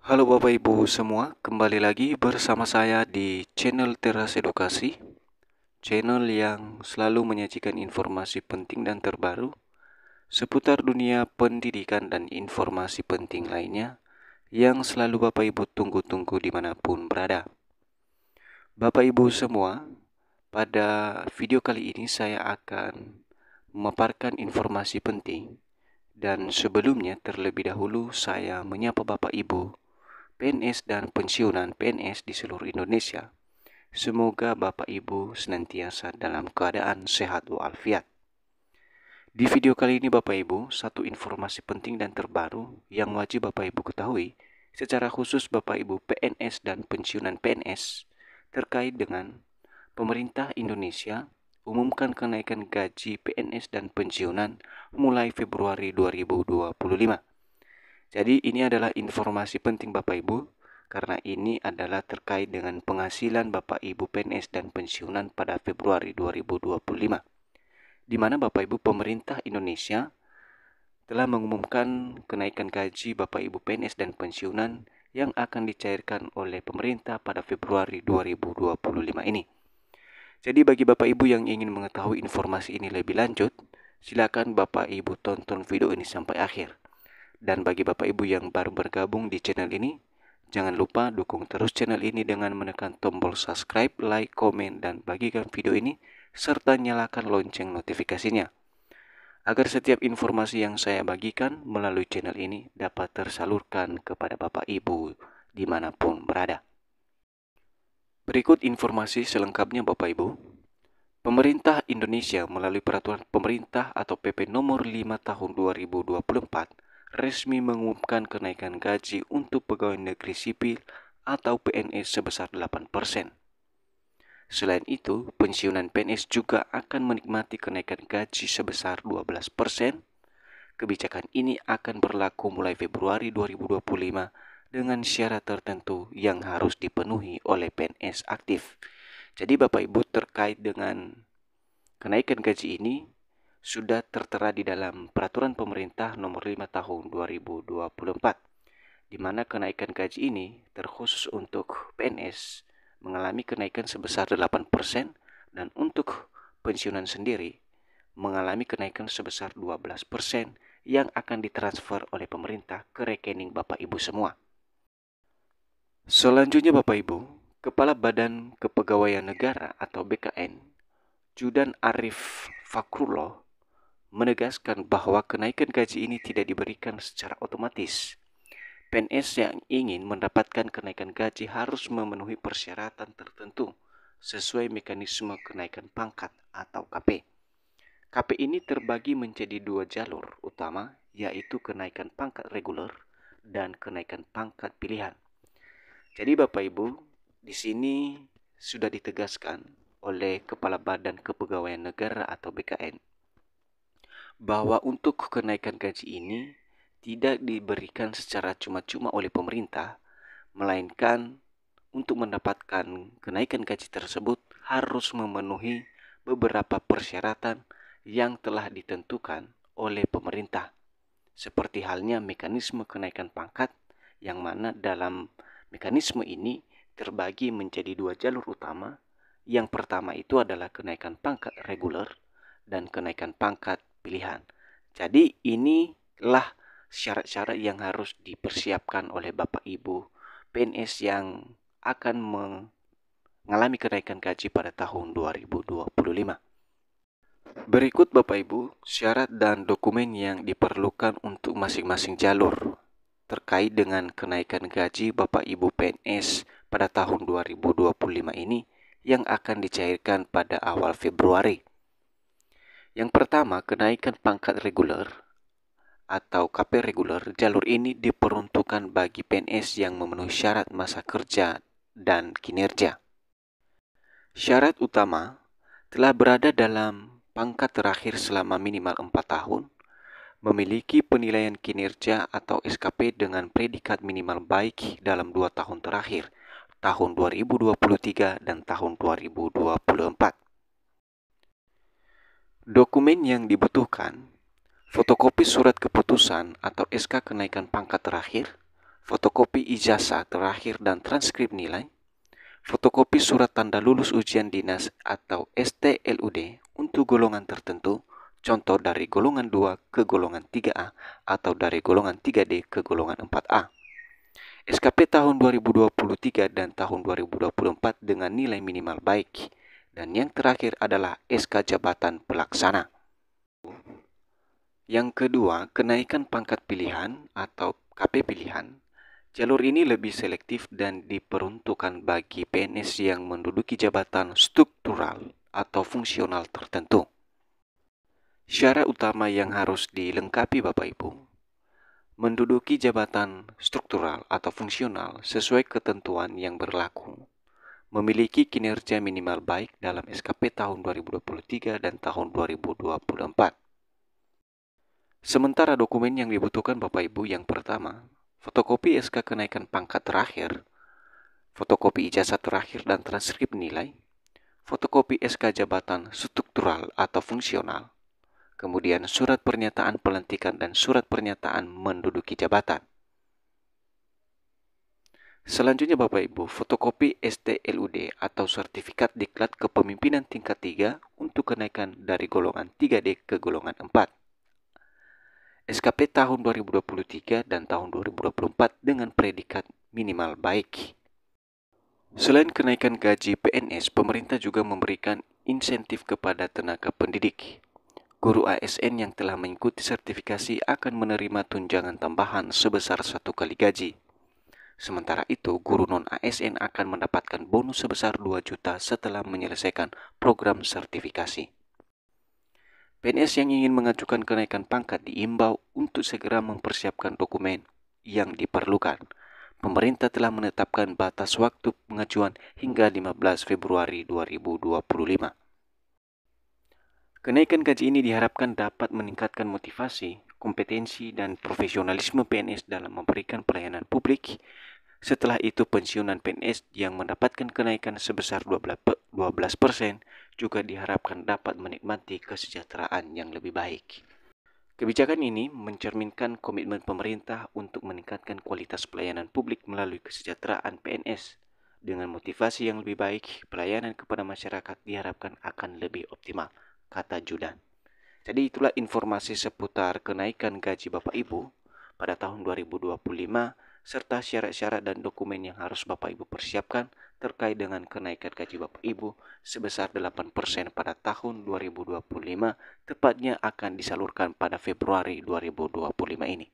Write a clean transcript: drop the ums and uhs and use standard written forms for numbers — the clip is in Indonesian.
Halo Bapak Ibu semua, kembali lagi bersama saya di channel Teras Edukasi, channel yang selalu menyajikan informasi penting dan terbaru seputar dunia pendidikan dan informasi penting lainnya yang selalu Bapak Ibu tunggu-tunggu dimanapun berada. Bapak Ibu semua, pada video kali ini saya akan memaparkan informasi penting dan sebelumnya terlebih dahulu saya menyapa Bapak Ibu PNS dan pensiunan PNS di seluruh Indonesia. Semoga Bapak Ibu senantiasa dalam keadaan sehat walafiat. Di video kali ini Bapak Ibu, satu informasi penting dan terbaru yang wajib Bapak Ibu ketahui, secara khusus Bapak Ibu PNS dan pensiunan PNS, terkait dengan pemerintah Indonesia umumkan kenaikan gaji PNS dan pensiunan mulai Februari 2025. Jadi ini adalah informasi penting Bapak Ibu, karena ini adalah terkait dengan penghasilan Bapak Ibu PNS dan pensiunan pada Februari 2025. Di mana Bapak Ibu pemerintah Indonesia telah mengumumkan kenaikan gaji Bapak Ibu PNS dan pensiunan yang akan dicairkan oleh pemerintah pada Februari 2025 ini. Jadi bagi Bapak Ibu yang ingin mengetahui informasi ini lebih lanjut, silakan Bapak Ibu tonton video ini sampai akhir. Dan bagi Bapak Ibu yang baru bergabung di channel ini, jangan lupa dukung terus channel ini dengan menekan tombol subscribe, like, komen, dan bagikan video ini, serta nyalakan lonceng notifikasinya, agar setiap informasi yang saya bagikan melalui channel ini dapat tersalurkan kepada Bapak Ibu dimanapun berada. Berikut informasi selengkapnya Bapak Ibu. Pemerintah Indonesia melalui Peraturan Pemerintah atau PP Nomor 5 Tahun 2024 resmi mengumumkan kenaikan gaji untuk pegawai negeri sipil atau PNS sebesar 8%. Selain itu, pensiunan PNS juga akan menikmati kenaikan gaji sebesar 12%. Kebijakan ini akan berlaku mulai Februari 2025 dengan syarat tertentu yang harus dipenuhi oleh PNS aktif. Jadi Bapak Ibu terkait dengan kenaikan gaji ini sudah tertera di dalam Peraturan Pemerintah Nomor 5 Tahun 2024, di mana kenaikan gaji ini terkhusus untuk PNS mengalami kenaikan sebesar 8% dan untuk pensiunan sendiri mengalami kenaikan sebesar 12% yang akan ditransfer oleh pemerintah ke rekening Bapak Ibu semua. Selanjutnya Bapak Ibu, Kepala Badan Kepegawaian Negara atau BKN, Judan Arif Fakrullah, menegaskan bahwa kenaikan gaji ini tidak diberikan secara otomatis. PNS yang ingin mendapatkan kenaikan gaji harus memenuhi persyaratan tertentu sesuai mekanisme kenaikan pangkat atau KP. KP ini terbagi menjadi dua jalur utama, yaitu kenaikan pangkat reguler dan kenaikan pangkat pilihan. Jadi Bapak Ibu, di sini sudah ditegaskan oleh Kepala Badan Kepegawaian Negara atau BKN bahwa untuk kenaikan gaji ini tidak diberikan secara cuma-cuma oleh pemerintah, melainkan untuk mendapatkan kenaikan gaji tersebut harus memenuhi beberapa persyaratan yang telah ditentukan oleh pemerintah. Seperti halnya mekanisme kenaikan pangkat, yang mana dalam mekanisme ini terbagi menjadi dua jalur utama. Yang pertama itu adalah kenaikan pangkat reguler dan kenaikan pangkat pilihan. Jadi inilah syarat-syarat yang harus dipersiapkan oleh Bapak Ibu PNS yang akan mengalami kenaikan gaji pada tahun 2025. Berikut Bapak Ibu syarat dan dokumen yang diperlukan untuk masing-masing jalur terkait dengan kenaikan gaji Bapak Ibu PNS pada tahun 2025 ini yang akan dicairkan pada awal Februari. Yang pertama, kenaikan pangkat reguler atau KP reguler. Jalur ini diperuntukkan bagi PNS yang memenuhi syarat masa kerja dan kinerja. Syarat utama telah berada dalam pangkat terakhir selama minimal 4 tahun, memiliki penilaian kinerja atau SKP dengan predikat minimal baik dalam 2 tahun terakhir, tahun 2023 dan tahun 2024. Dokumen yang dibutuhkan: fotokopi surat keputusan atau SK kenaikan pangkat terakhir, fotokopi ijazah terakhir dan transkrip nilai, fotokopi surat tanda lulus ujian dinas atau STLUD untuk golongan tertentu, contoh dari golongan 2 ke golongan 3A atau dari golongan 3D ke golongan 4A. SKP tahun 2023 dan tahun 2024 dengan nilai minimal baik. Dan yang terakhir adalah SK Jabatan Pelaksana. Yang kedua, kenaikan pangkat pilihan atau KP pilihan. Jalur ini lebih selektif dan diperuntukkan bagi PNS yang menduduki jabatan struktural atau fungsional tertentu. Syarat utama yang harus dilengkapi Bapak Ibu: menduduki jabatan struktural atau fungsional sesuai ketentuan yang berlaku, memiliki kinerja minimal baik dalam SKP tahun 2023 dan tahun 2024. Sementara dokumen yang dibutuhkan Bapak Ibu yang pertama, fotokopi SK kenaikan pangkat terakhir, fotokopi ijazah terakhir dan transkrip nilai, fotokopi SK jabatan struktural atau fungsional, kemudian surat pernyataan pelantikan dan surat pernyataan menduduki jabatan. Selanjutnya Bapak Ibu, fotokopi STLUD atau sertifikat diklat kepemimpinan tingkat 3 untuk kenaikan dari golongan 3D ke golongan 4. SKP tahun 2023 dan tahun 2024 dengan predikat minimal baik. Selain kenaikan gaji PNS, pemerintah juga memberikan insentif kepada tenaga pendidik. Guru ASN yang telah mengikuti sertifikasi akan menerima tunjangan tambahan sebesar 1 kali gaji. Sementara itu, guru non-ASN akan mendapatkan bonus sebesar 2 juta setelah menyelesaikan program sertifikasi. PNS yang ingin mengajukan kenaikan pangkat diimbau untuk segera mempersiapkan dokumen yang diperlukan. Pemerintah telah menetapkan batas waktu pengajuan hingga 15 Februari 2025. Kenaikan gaji ini diharapkan dapat meningkatkan motivasi, kompetensi, dan profesionalisme PNS dalam memberikan pelayanan publik. Setelah itu, pensiunan PNS yang mendapatkan kenaikan sebesar 12% juga diharapkan dapat menikmati kesejahteraan yang lebih baik. Kebijakan ini mencerminkan komitmen pemerintah untuk meningkatkan kualitas pelayanan publik melalui kesejahteraan PNS. Dengan motivasi yang lebih baik, pelayanan kepada masyarakat diharapkan akan lebih optimal, kata Judan. Jadi itulah informasi seputar kenaikan gaji Bapak Ibu pada tahun 2025 serta syarat-syarat dan dokumen yang harus Bapak Ibu persiapkan terkait dengan kenaikan gaji Bapak Ibu sebesar 8% pada tahun 2025, tepatnya akan disalurkan pada Februari 2025 ini.